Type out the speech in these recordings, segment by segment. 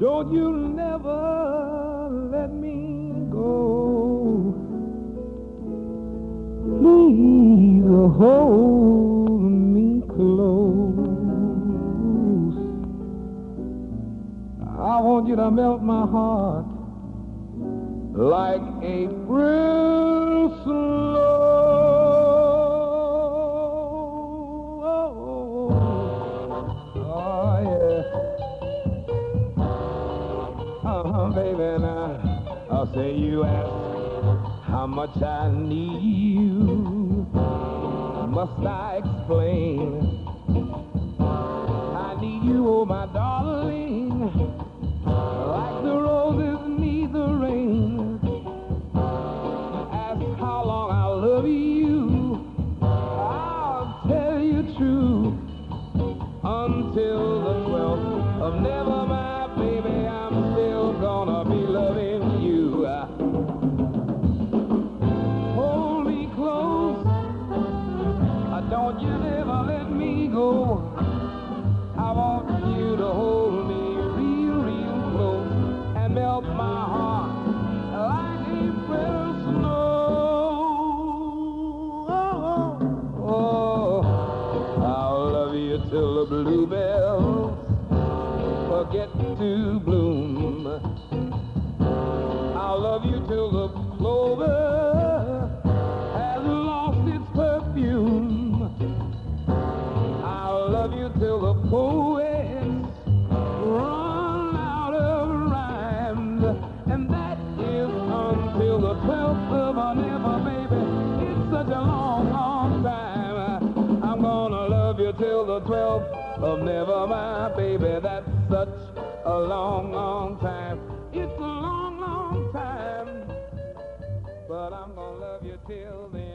Don't you never let me go. Please hold me close. I want you to melt my heart like April snow. Oh, yeah. Baby, now I'll say you ask how much I need you. Must I explain? I need you, oh my darling, like the roses need the rain. Ask how long I'll love you, I'll tell you true, until the 12th of never, my baby, I'm still gonna be loving you. Hold me close, don't you ever let me go. I want you to hold me real, real close and melt my heart like April snow. Oh, I'll love you till the bluebells forget to bloom. I'll love you till the clover has lost its perfume. I'll love you till the poets run out of rhymes, and that is until the 12th of never, baby. It's such a long, long time. I'm gonna love you till the 12th of never, my baby. That's such a long, long time. It's a long, long time, but I'm gonna love you till then.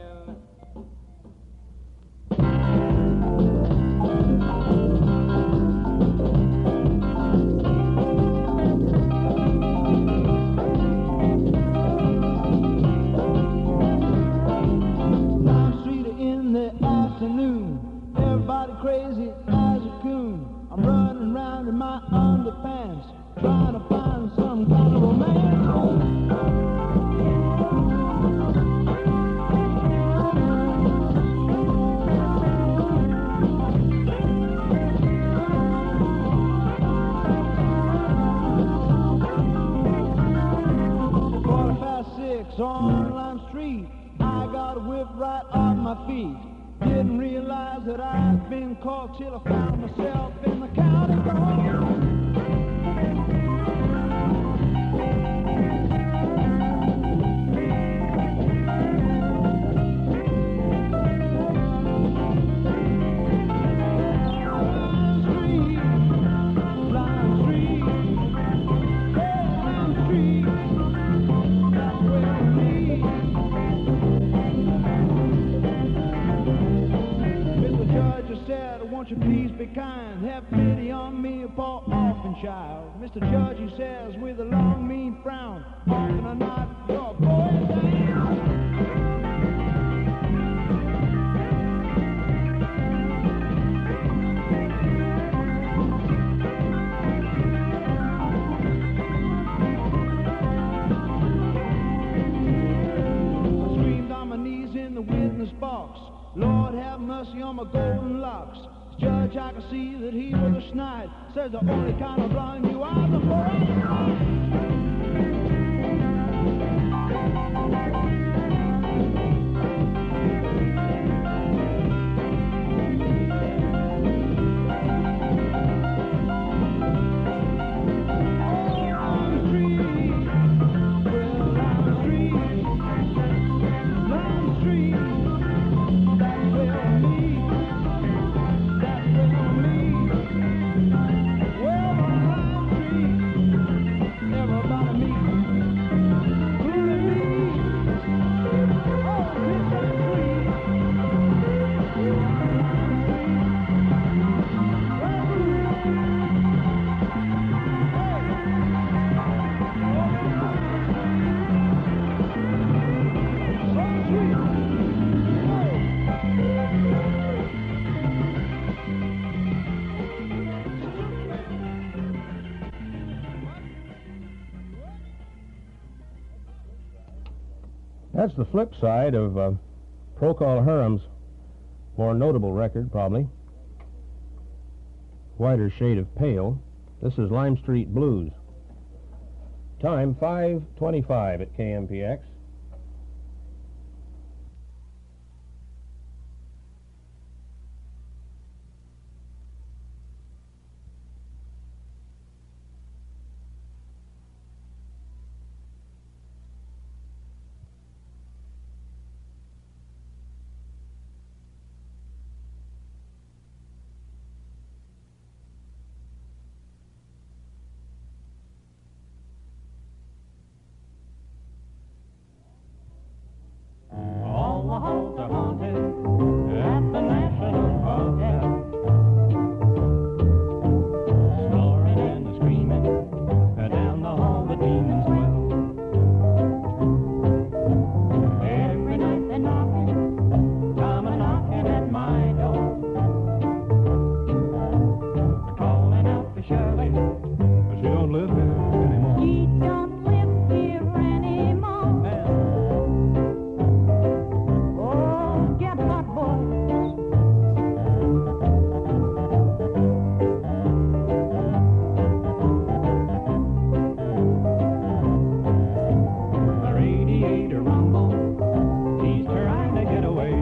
Afternoon, everybody crazy as a coon. I'm running around in my underpants, trying to find some kind of romance. On Line Street, I got whipped right off my feet. Didn't realize that I'd been caught till I found myself in the county road. Won't you please be kind, have pity on me, a poor orphan child. Mr. Judge, he says with a long, mean frown, often or not, you're going down. I screamed on my knees in the witness box. Lord have mercy on my golden locks. Judge, I can see that he was a snide. Says the only kind of blind you are the boy. Everybody That's the flip side of Procol Harum's more notable record, probably. Whiter Shade of Pale. This is Lime Street Blues. Time 5:25 at KMPX. All the halls are haunted at the National Hotel. Snoring and screaming down the hall, the demons dwell. Every night they're knocking, come a knocking at my door. Calling out for Shirley, she don't live here anymore. She don't live here anymore. Oh, get back, boys. The radiator rumbles, he's trying to get away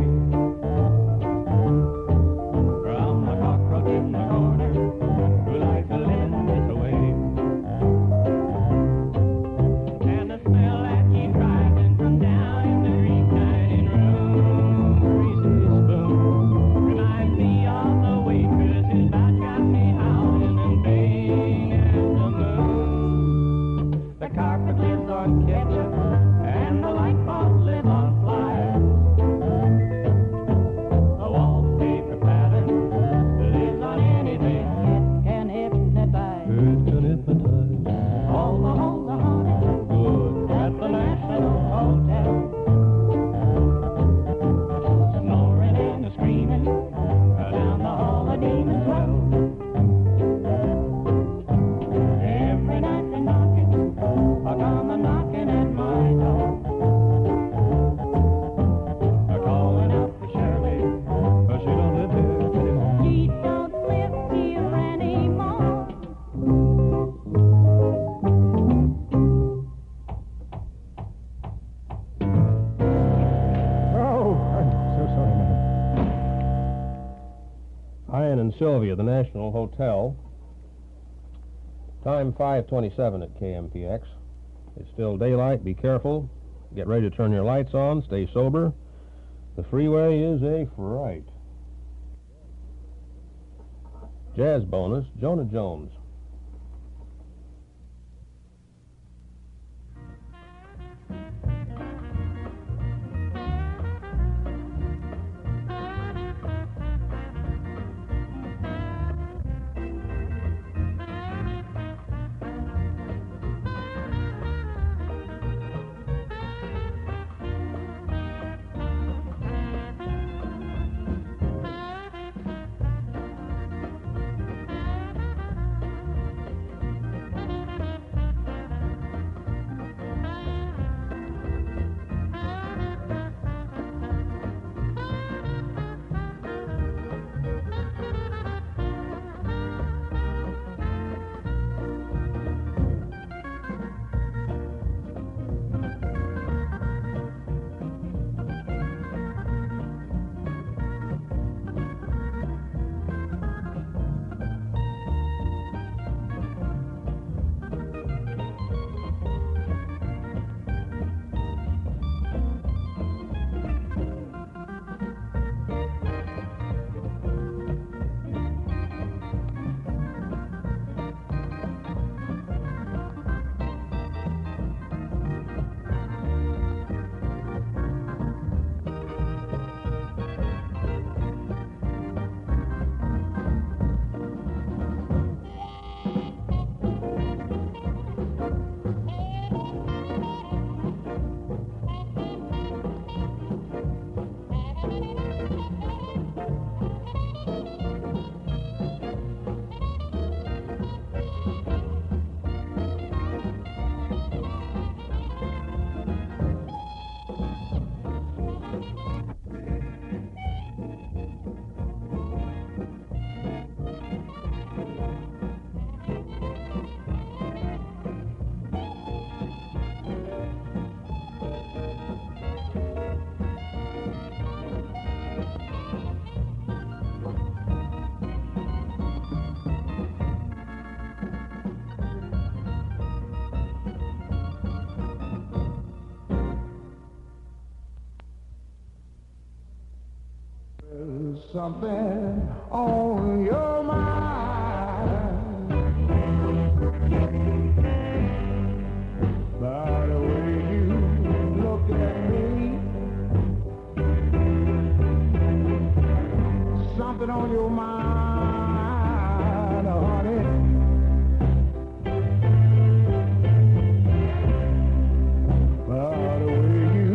from the cockroach in the corner who likes to living this away. And the smell that keeps rising from down in the green dining room, greasing his spoon, reminds me of the waitress who's about got me howling and baying at the moon. The carpet lives on ketchup and the light bulbs live on flyers. The wallpaper pattern lives on anything. It can hypnotize. It can hypnotize. All the halls are haunted. Good. At the National Hotel. Snoring and screaming down the hall, the demons dwell. Every night they're knocking, come a knocking at my door. Calling out for Shirley, but she don't live here anymore. She don't live here anymore. Oh, I'm so sorry, madam. Ian and Sylvia, the National Hotel. Time 5:27 at KMPX. It's still daylight. Be careful. Get ready to turn your lights on. Stay sober. The freeway is a fright. Jazz bonus, Jonah Jones. something on your mind. By the way you look at me, something on your mind, honey. By the way you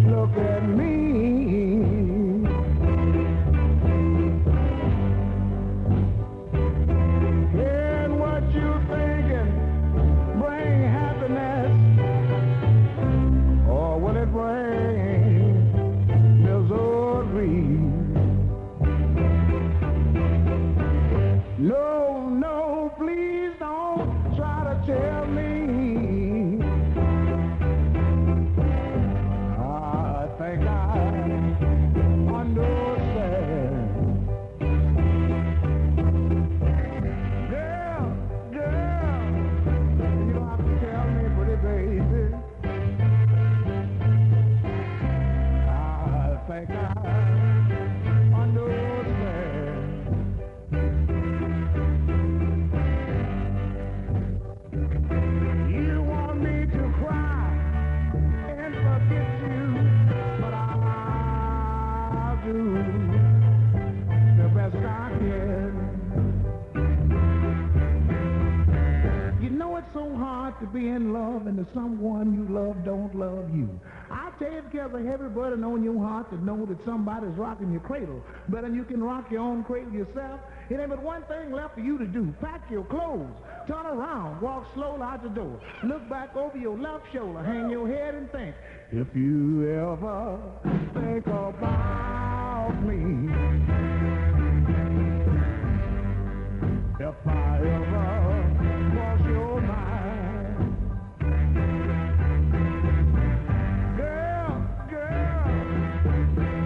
look at me, and what you thinking bring happiness, or will it bring misery? No, no, please don't try to tell me. I think I understand. Girl, girl, you don't have to tell me, pretty baby. I think I understand. You want me to cry and forget you, but I'll do the best I can. You know it's so hard to be in love and that someone you love don't love you. I take care of a heavy burden on your heart to know that somebody's rocking your cradle better than you can rock your own cradle yourself. It ain't but one thing left for you to do. Pack your clothes, turn around, walk slowly out the door, look back over your left shoulder, hang your head and think, if you ever think about me, if I ever cross your mind, girl, girl,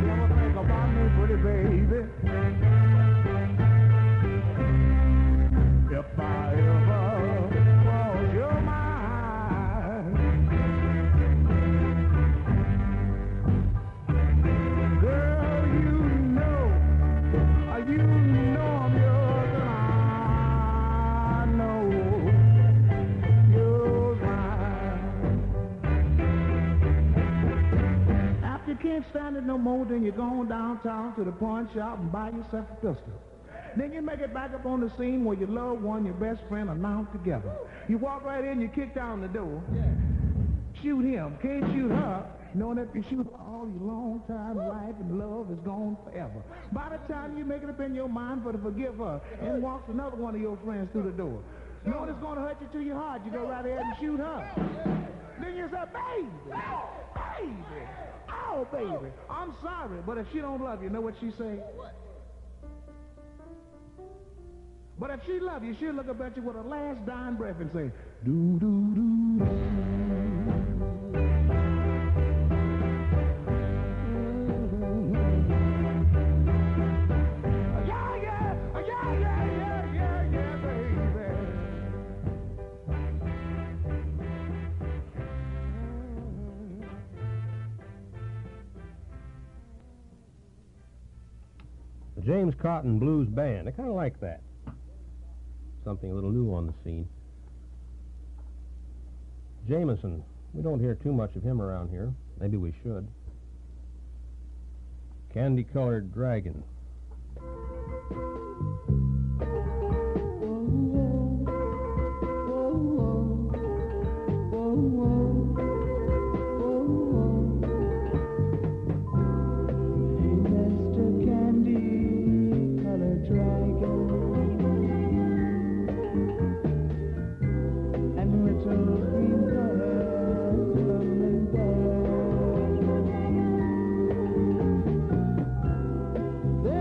you ever think about me, pretty baby? If I ever cross your mind, girl, you know I'm yours and I know you're mine. After you can't stand it no more, then you're going downtown to the pawn shop and buy yourself a pistol. Then you make it back up on the scene where your loved one, your best friend are now together. You walk right in, you kick down the door, shoot him, can't shoot her, knowing that if you shoot her, all your long time life and love is gone forever. By the time you make it up in your mind for to forgive her, in walks another one of your friends through the door. Knowing it's going to hurt you to your heart, you go right ahead and shoot her. Then you say, baby, baby, oh baby, I'm sorry, but if she don't love you, know what she say? But if she love you, she'll look up at you with her last dying breath and say, do do do do. Yeah, yeah, yeah, yeah, yeah, yeah, yeah, baby. The James Cotton Blues Band. I kind of like that. Something a little new on the scene. Jameson. We don't hear too much of him around here. Maybe we should. Candy-Colored Dragon. There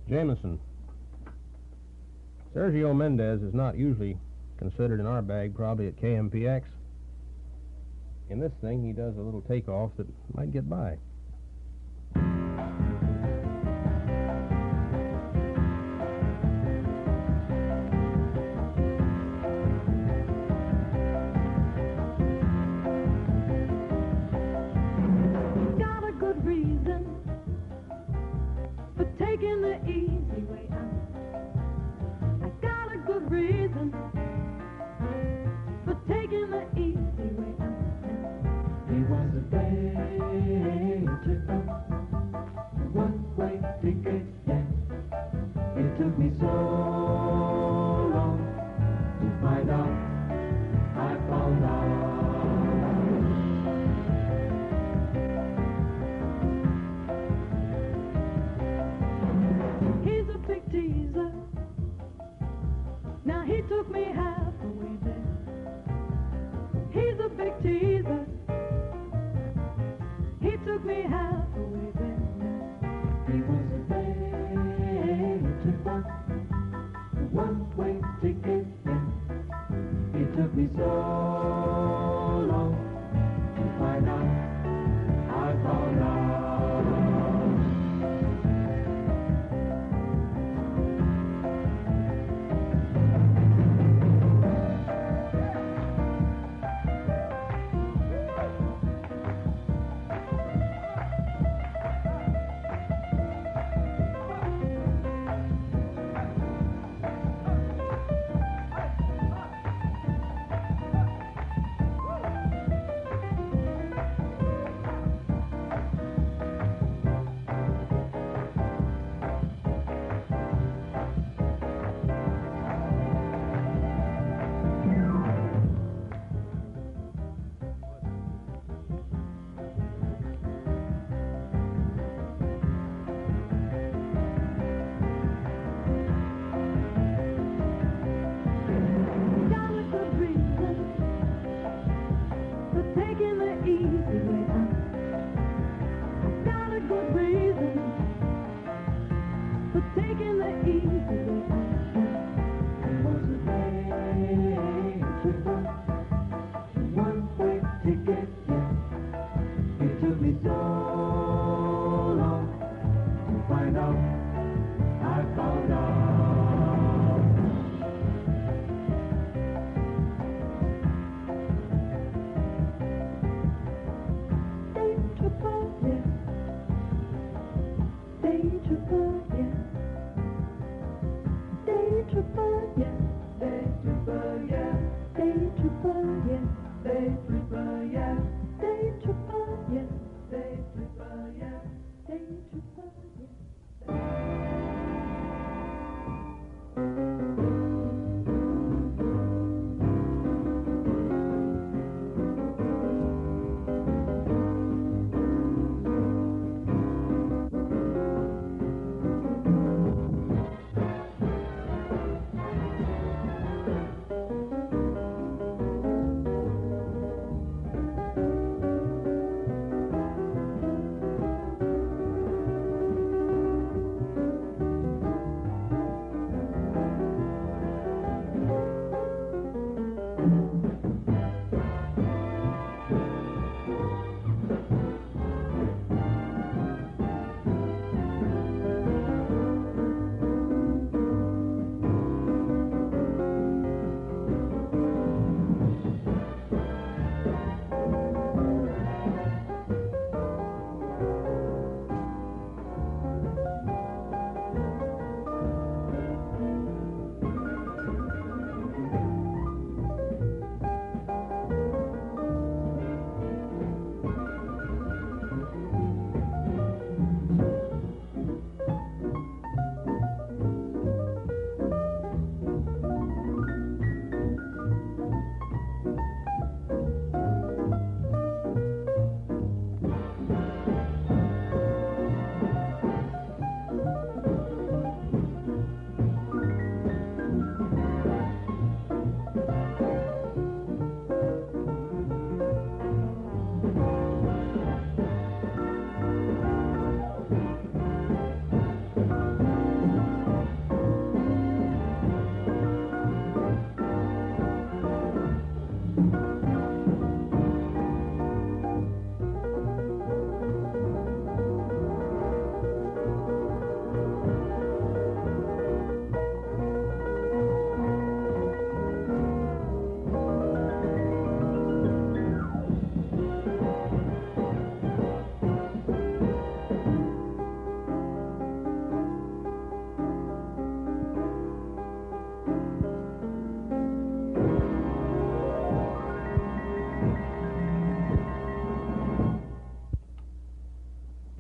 Jameson. Sergio Mendez is not usually considered in our bag, probably at KMPX. In this thing, he does a little takeoff that might get by. Got a good reason for taking the easy way out. I got a good reason for taking the easy way out. He was a day tripper, one-way ticket, yeah. It took me so long to find out. I found out. He's a big teaser. Now he took me halfway there. He's a big teaser. He took me halfway there. He was a day tripper, one-way ticket, yeah. It took me so long to find out. I found out. Got a good reason for taking the easy way out. I got a good reason for taking the easy way out. It was a day tripper, one-way ticket, yeah. It took me so long to find out. I found out. Day tripper, yeah. Day tripper, yeah. Day tripper, yeah. Day tripper, yeah. Day tripper, yeah. Day tripper, yeah. Day tripper, yeah. Day tripper, yeah. Day tripper, yeah.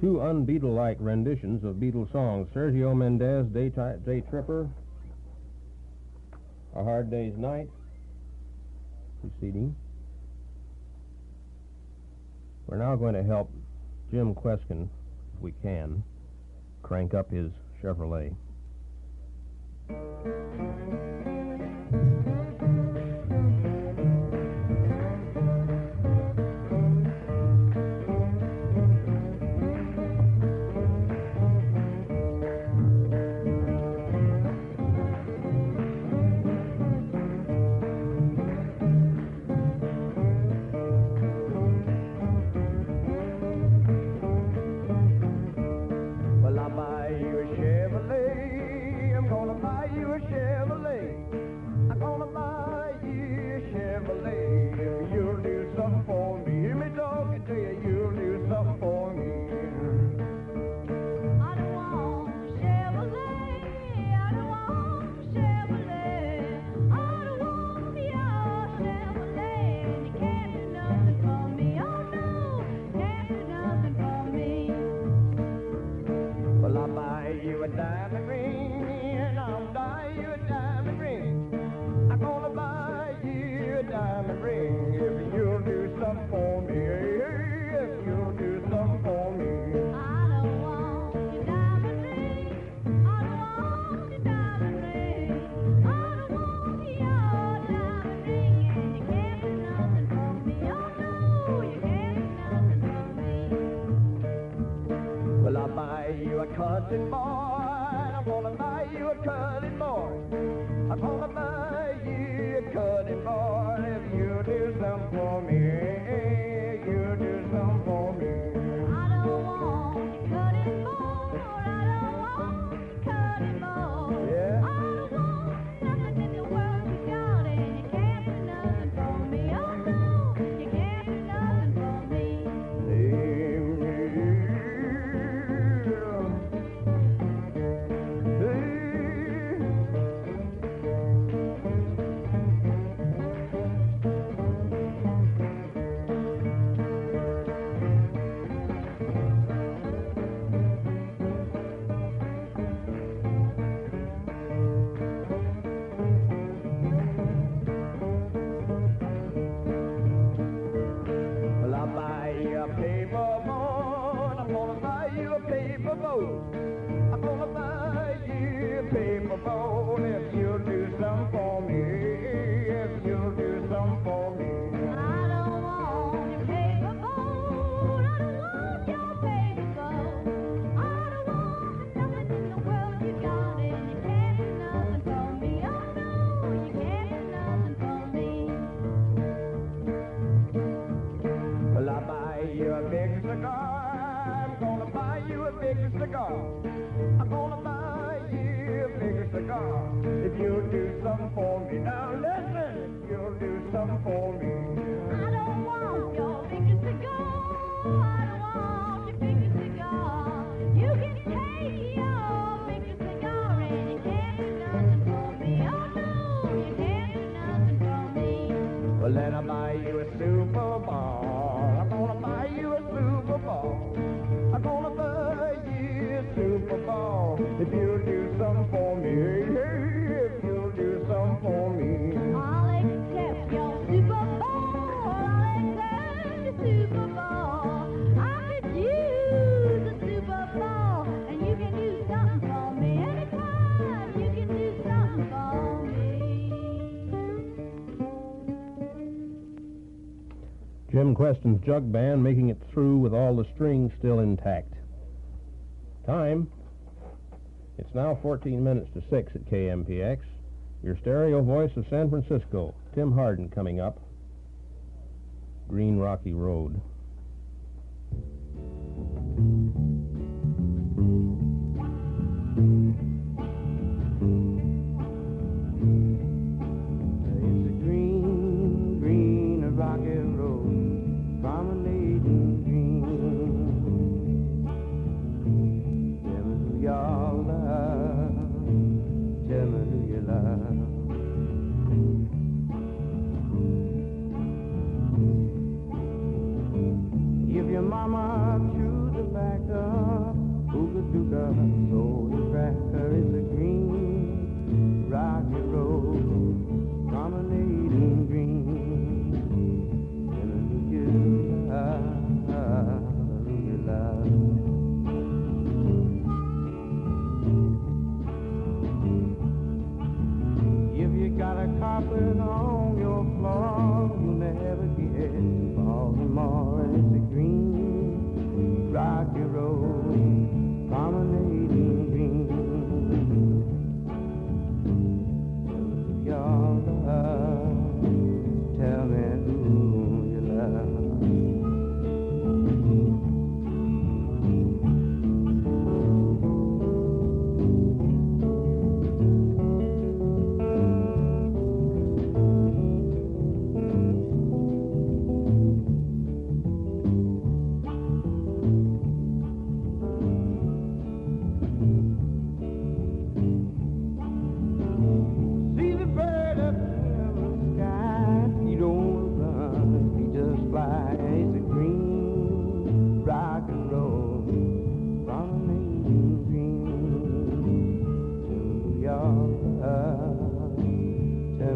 two un-Beatle-like renditions of Beatle songs. Sergio Mendes, Day Tripper, A Hard Day's Night, preceding. We're now going to help Jim Kweskin, if we can, crank up his Chevrolet. Well, I'll buy you a Chevrolet. I'm gonna buy you a Chevrolet. I'm gonna buy you a Chevrolet. If you'll do something for me, hear me talking to you, you'll do something for me. I don't want a Chevrolet. I don't want a Chevrolet. I don't want your Chevrolet. And you can't do nothing for me. Oh no, can't do nothing for me. Well, I'll buy you a diamond ring, and I'll buy you a diamond ring. I'm gonna buy you a diamond ring if you'll do something for me. If you'll do something for me. I don't want your diamond ring. I don't want your diamond ring. I don't want your diamond ring. And you can't do nothing for me. Oh no, you can't do nothing for me. Well, I'll buy you a cutting board. I'm gonna buy you a cutting board. I'm gonna buy you a cutting board if you do something for me. You do something for me. I don't want your cutting board. I don't want your cutting board. Yeah. I don't want nothing in the world you got, and you can't do nothing for me. Oh no, you can't do nothing for me. Well, I'll buy you a paper boat. I'm gonna buy you a paper boat. I'm gonna buy you a paper boat if you'll do something for me. If you'll do something for me. I don't want your paper boat. I don't want your paper boat. I don't want nothing in the world you got, and you can't do nothing for me. Oh no, you can't do nothing for me. Well, I'll buy you a big cigar. I'm gonna buy you a big cigar. I'm gonna buy you a big cigar if you'll do something for me. Now listen, if you'll do something for me. I don't want your biggest cigar. I don't want your biggest cigar. You can take your biggest cigar, and you can't do nothing for me. Oh no, you can't do nothing for me. Well, then I'll buy you a Super Bowl. I'm gonna buy you a Super Bowl. I'm gonna buy you a Super Bowl if you'll do something for me. If you'll do something for me. I'll accept your Super Bowl. I'll accept your Super Bowl. I could use a Super Bowl, and you can do something for me anytime. You can do something for me. Jim Queston's jug band making it through with all the strings still intact. Time. It's now 14 minutes to 6 at KMPX. Your stereo voice of San Francisco. Tim Harden coming up. Green Rocky Road. It's a green, green rocky road, promenading green. Tell me who y'all love, tell me who you love.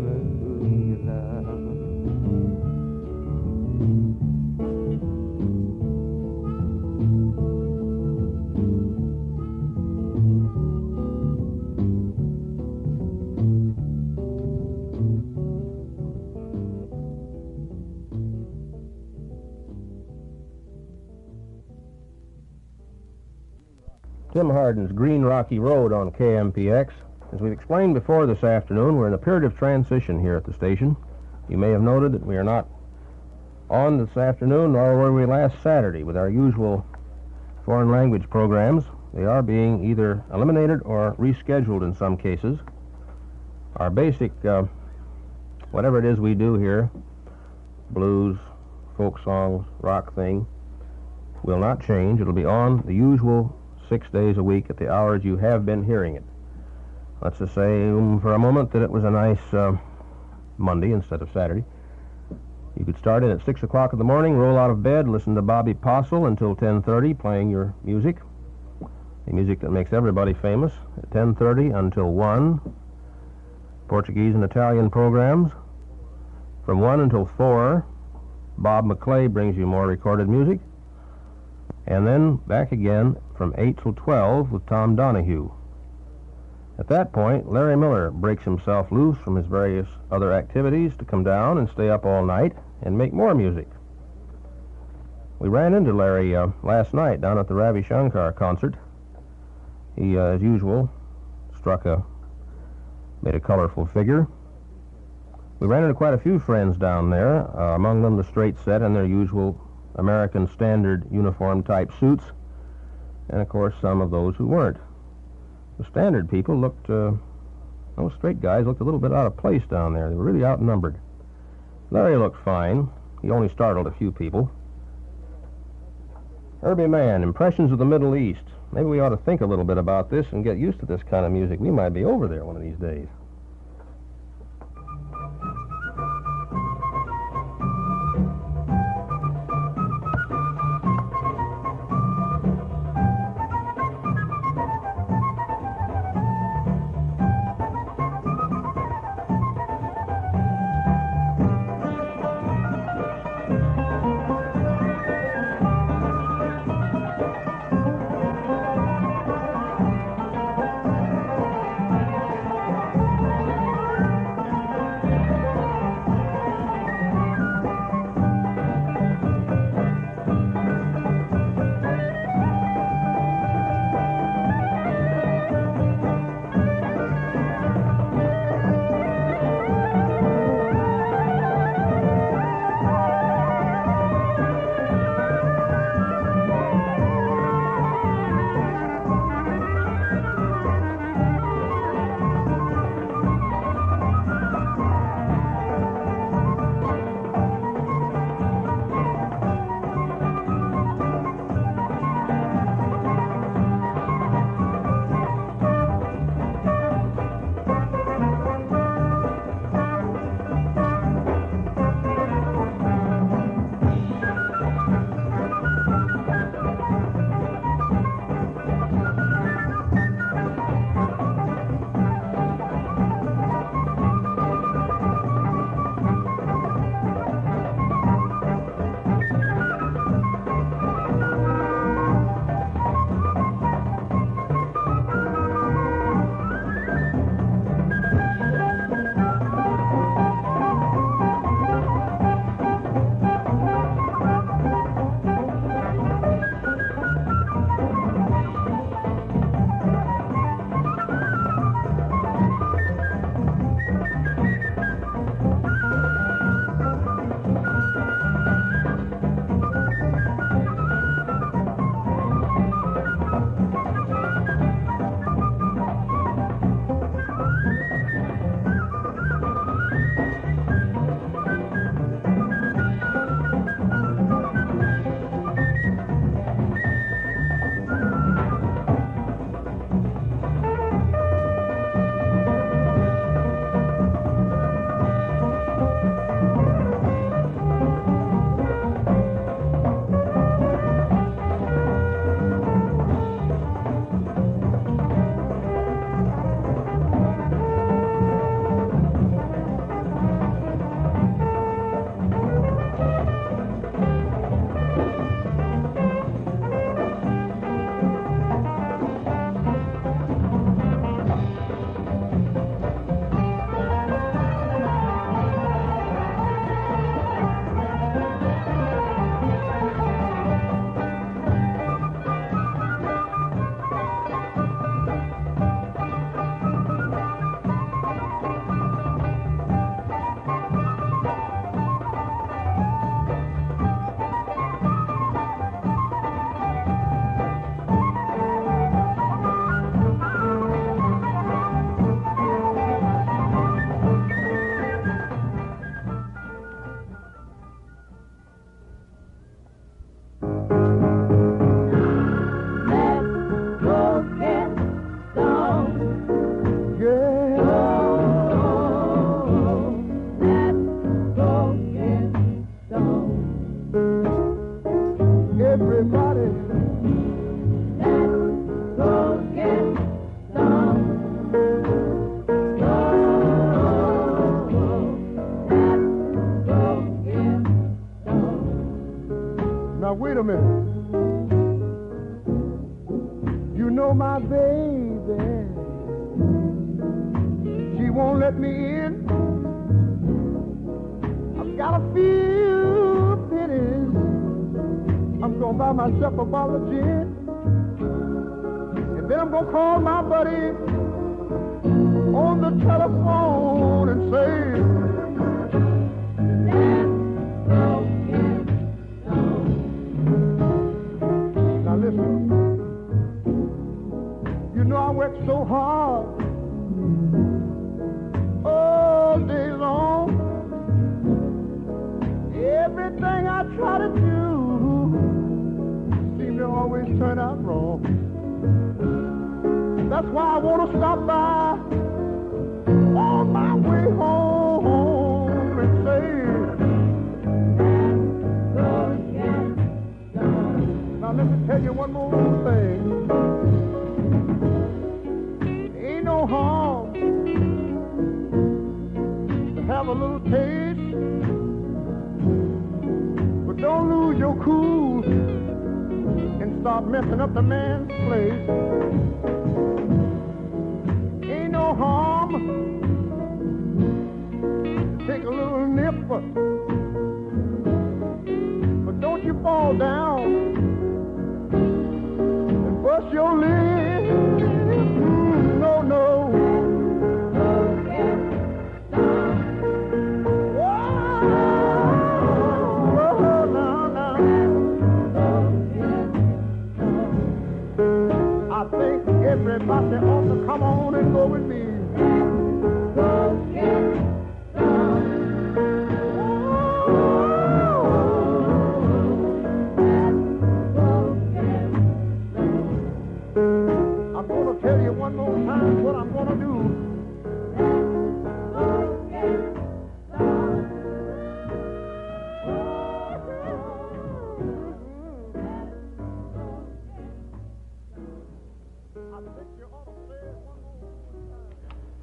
hallelujah. Tim Hardin's Green Rocky Road on KMPX. As we've explained before this afternoon, we're in a period of transition here at the station. You may have noted that we are not on this afternoon, nor were we last Saturday with our usual foreign language programs. They are being either eliminated or rescheduled in some cases. Our basic, whatever it is we do here, blues, folk songs, rock thing, will not change. It'll be on the usual 6 days a week at the hours you have been hearing it. Let's just say for a moment that it was a nice Monday instead of Saturday. You could start in at 6 o'clock in the morning, roll out of bed, listen to Bobby Postle until 10:30, playing your music, the music that makes everybody famous. At 10:30 until 1, Portuguese and Italian programs. From 1 until 4, Bob McClay brings you more recorded music. And then back again from 8 till 12 with Tom Donahue. At that point, Larry Miller breaks himself loose from his various other activities to come down and stay up all night and make more music. We ran into Larry last night down at the Ravi Shankar concert. He, as usual, made a colorful figure. We ran into quite a few friends down there, among them the Straight Set in their usual American standard uniform type suits, and of course some of those who weren't. The standard people looked, those straight guys looked a little bit out of place down there. They were really outnumbered. Larry looked fine. He only startled a few people. Herbie Mann, Impressions of the Middle East. Maybe we ought to think a little bit about this and get used to this kind of music. We might be over there one of these days. baby. She won't let me in. I've got a few pennies. I'm gonna buy myself a bottle of gin. And then I'm gonna call my buddy on the telephone and say, now listen, you know I work so hard all day long. Everything I try to do seems to always turn out wrong. That's why I want to stop by on my way home and say, now let me tell you one more thing. Ain't no harm to have a little taste, but don't lose your cool and start messing up the man's place. Ain't no harm to take a little nip, but don't you fall down and bust your leg. No, no. I think everybody ought to come on and go with me. I'm going to tell you one more time what I'm going to do.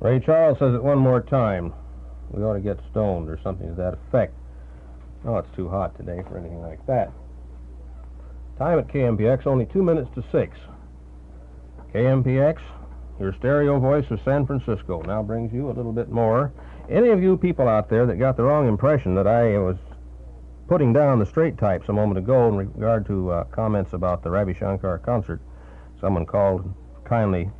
Ray Charles says it one more time. We ought to get stoned or something to that effect. Oh, it's too hot today for anything like that. Time at KMPX, only 2 minutes to 6. KMPX, your stereo voice of San Francisco, now brings you a little bit more. Any of you people out there that got the wrong impression that I was putting down the straight types a moment ago in regard to comments about the Ravi Shankar concert, someone called kindly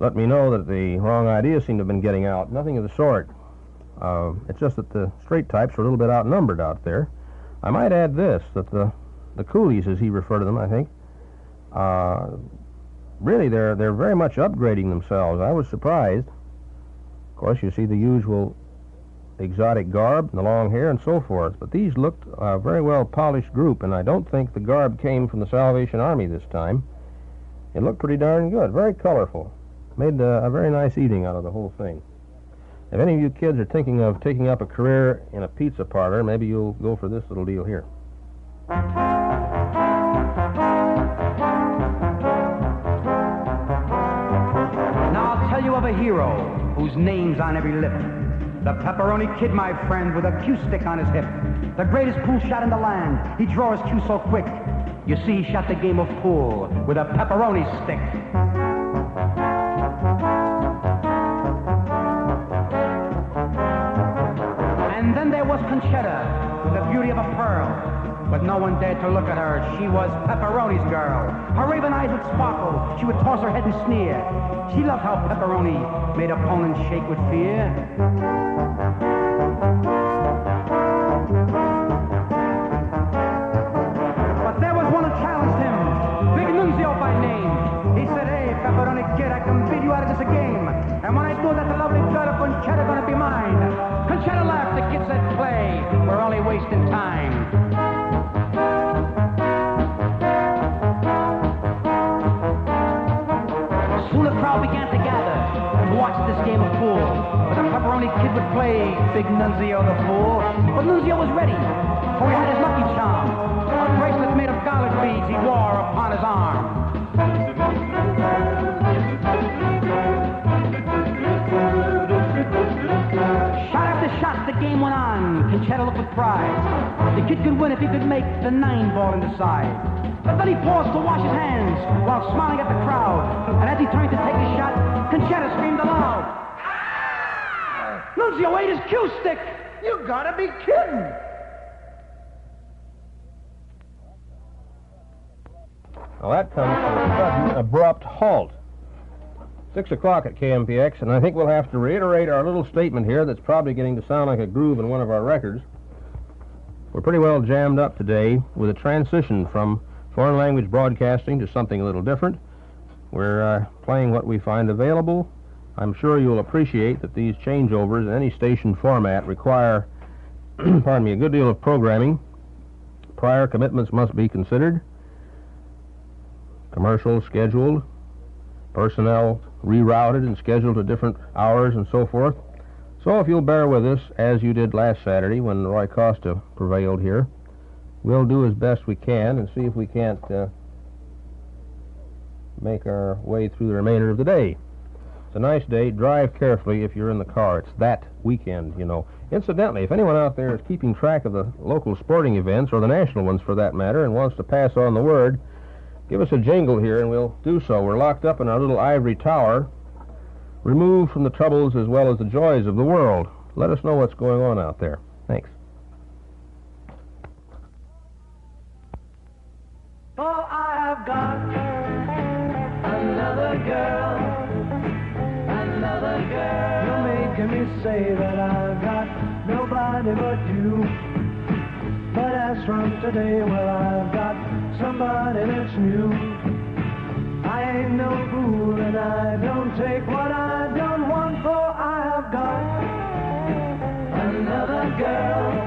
let me know that the wrong ideas seem to have been getting out. Nothing of the sort. It's just that the straight types are a little bit outnumbered out there. I might add this, that the coolies, as he referred to them, I think, really they're very much upgrading themselves. I was surprised. Of course, you see the usual exotic garb and the long hair and so forth, but these looked a very well polished group, and I don't think the garb came from the Salvation Army this time. It looked pretty darn good, very colorful. Made a very nice evening out of the whole thing. If any of you kids are thinking of taking up a career in a pizza parlor, maybe you'll go for this little deal here. Now I'll tell you of a hero whose name's on every lip. The Pepperoni Kid, my friend, with a cue stick on his hip. The greatest pool shot in the land. He draw his cue so quick. You see, he shot the game of pool with a pepperoni stick. And then there was Conchetta, the beauty of a pearl. But no one dared to look at her. She was Pepperoni's girl. Her raven eyes would sparkle. She would toss her head and sneer. She loved how Pepperoni made opponents shake with fear. But there was one who challenged him, Big Nunzio by name. He said, "Hey, Pepperoni Kid, I can beat you out of this game. And when I do that, the lovely girl of Conchetta gonna be mine." Conchetta laughed. The kid said, "Play. We're only wasting time." Soon a crowd began to gather to watch this game of pool. But the Pepperoni Kid would play Big Nunzio the fool. But Nunzio was ready, for he had his lucky charm, a bracelet made of garlic beads he wore upon his arm. Shot after shot, the game went on. Conchetta looked with pride. The kid could win if he could make the 9 ball in the side. But then he paused to wash his hands while smiling at the crowd. And as he turned to take his shot, Conchetta screamed aloud. Ah! Nunzio ate his cue stick! You gotta be kidding! Well, that comes to a sudden, abrupt halt. 6 o'clock at KMPX, and I think we'll have to reiterate our little statement here that's probably getting to sound like a groove in one of our records. We're pretty well jammed up today with a transition from foreign language broadcasting to something a little different. We're playing what we find available. I'm sure you'll appreciate that these changeovers in any station format require, pardon me, a good deal of programming. Prior commitments must be considered. Commercials scheduled, personnel rerouted and scheduled to different hours and so forth. So if you'll bear with us, as you did last Saturday when Roy Costa prevailed here, we'll do as best we can and see if we can't make our way through the remainder of the day. It's a nice day. Drive carefully if you're in the car. It's that weekend, you know. Incidentally, if anyone out there is keeping track of the local sporting events, or the national ones for that matter, and wants to pass on the word, give us a jingle here, and we'll do so. We're locked up in our little ivory tower, removed from the troubles as well as the joys of the world. Let us know what's going on out there. Thanks. Oh, I have got another girl. You're making me say that I've got nobody but you. But as from today, well, I've got somebody that's new. I ain't no fool and I don't take what I don't want, for I have got another girl.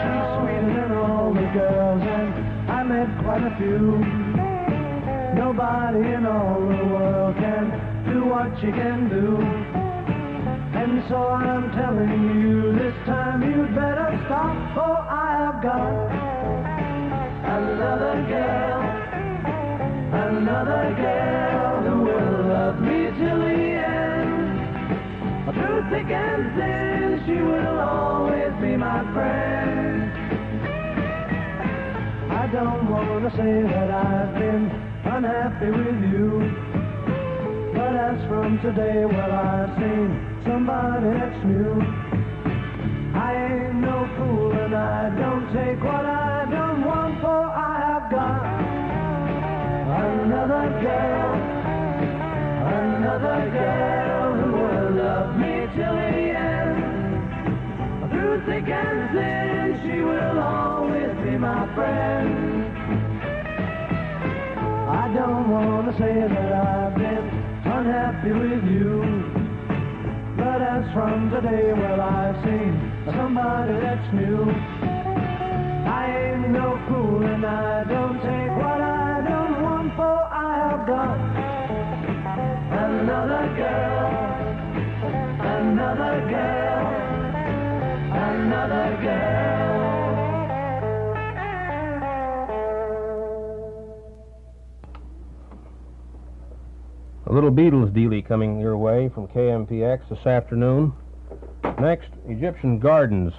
She's sweeter than all the girls, and I met quite a few. Nobody in all the world can do what she can do. And so I'm telling you, this time you'd better stop, for I have got another girl who will love me till the end. Through thick and thin, she will always be my friend. I don't want to say that I've been unhappy with you, but as from today, well, I've seen somebody that's new. I ain't no fool and I don't take what I don't want, for I have got another girl who will love me till the end. Through thick and thin, she will always be my friend. I don't want to say that I've been unhappy with you, but as from today, well, I've seen somebody that's new. I ain't no fool and I don't take what I don't want, for I have got another girl. A little Beatles dealie coming your way from KMPX this afternoon. Next, Egyptian Gardens,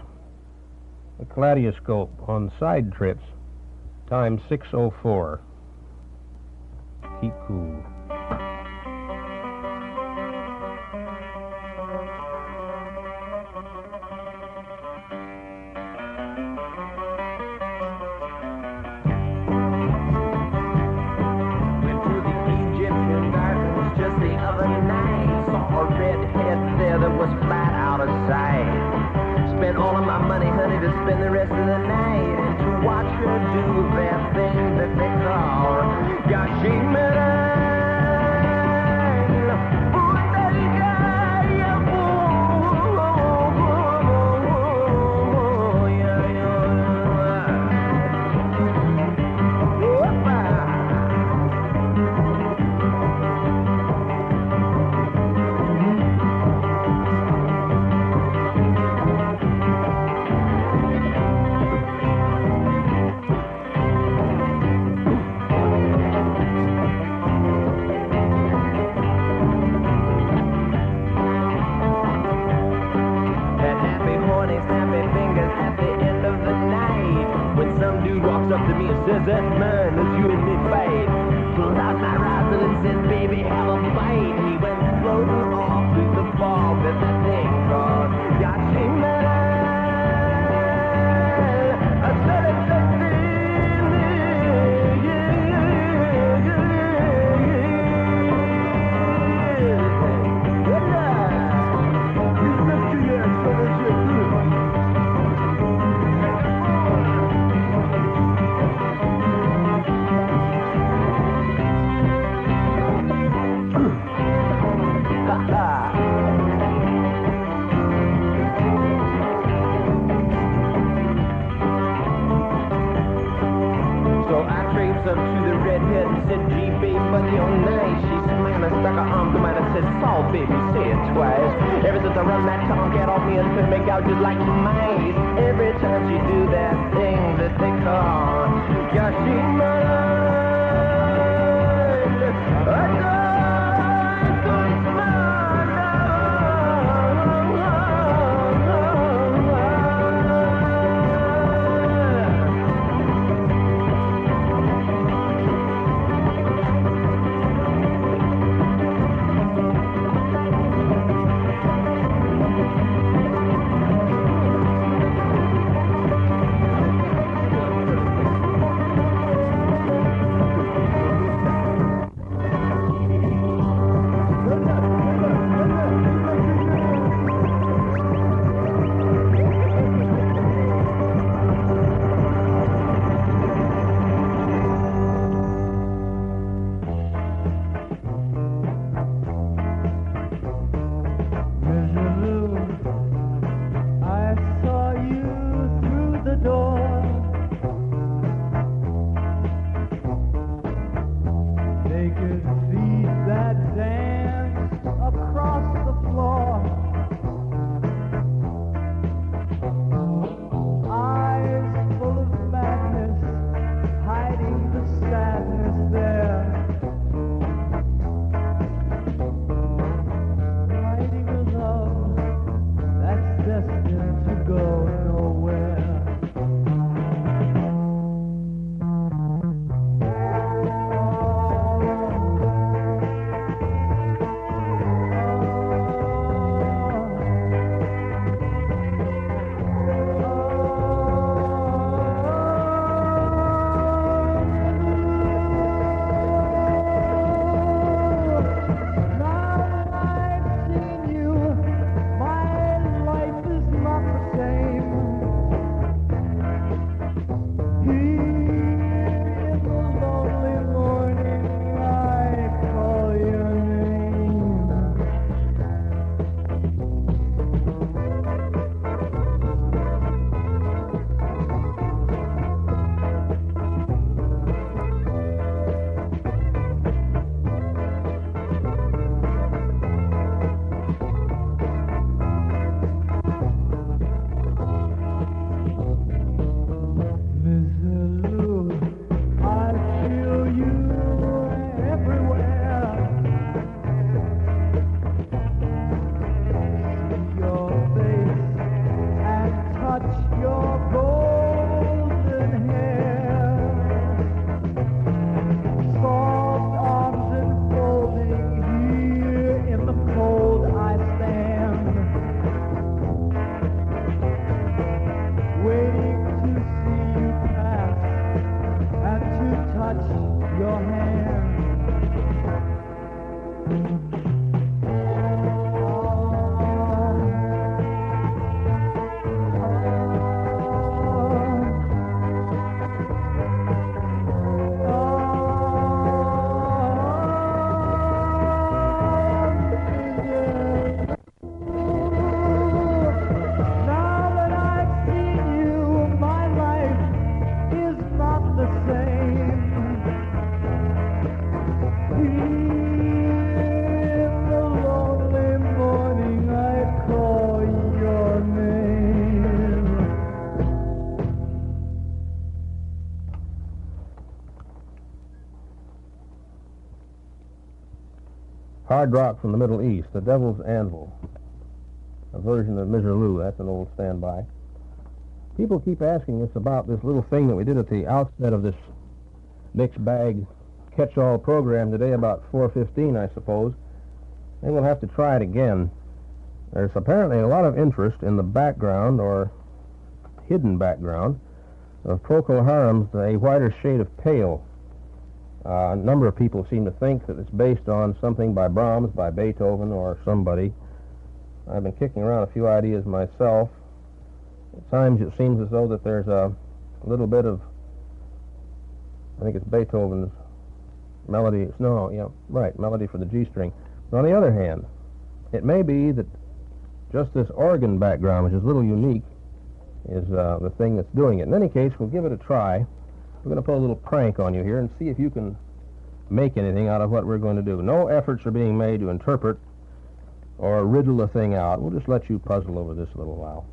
a kaleidoscope on side trips, time 6:04. Keep cool. Spent all of my money, honey, to spend the rest of the night and to watch her do that thing that they call Yashimera. I roused him and said, baby, have a bite. And he went floating off through the fog that that thing called Yachimel. I said it's a up to the redhead and said, gee, babe, buddy, you're nice. She smiled and stuck her arm to mine and said, Saul, baby, say it twice. Ever since I run that tomcat off me and could make out just like mice. Every time she do that thing that they call Yashima. Hard rock from the Middle East, The Devil's Anvil, a version of Miserlou. That's an old standby. People keep asking us about this little thing that we did at the outset of this mixed bag catch-all program today about 4:15, I suppose. Maybe we'll have to try it again. There's apparently a lot of interest in the background, or hidden background, of Procol Harum's A Whiter Shade of Pale. A number of people seem to think that it's based on something by Brahms, by Beethoven, or somebody. I've been kicking around a few ideas myself. At times it seems as though that there's a little bit of, I think it's Beethoven's melody. No, yeah, right, melody for the G string. But on the other hand, it may be that just this organ background, which is a little unique, is the thing that's doing it. In any case, we'll give it a try. We're going to put a little prank on you here and see if you can make anything out of what we're going to do. No efforts are being made to interpret or riddle the thing out. We'll just let you puzzle over this a little while.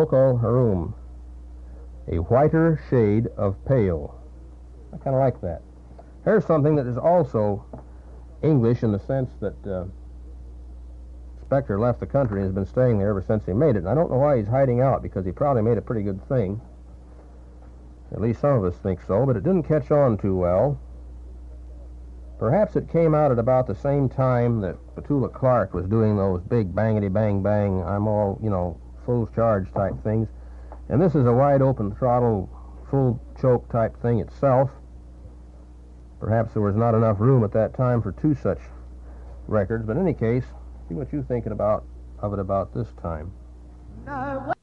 Procol Harum, A Whiter Shade of Pale. I kind of like that. Here's something that is also English in the sense that Spector left the country and has been staying there ever since he made it. And I don't know why he's hiding out, because he probably made a pretty good thing. At least some of us think so, but it didn't catch on too well. Perhaps it came out at about the same time that Petula Clark was doing those big bangity-bang-bang, I'm all, full charge type things. And this is a wide-open throttle, full choke type thing itself. Perhaps there was not enough room at that time for two such records, but in any case, see what you're thinking of it about this time. Now,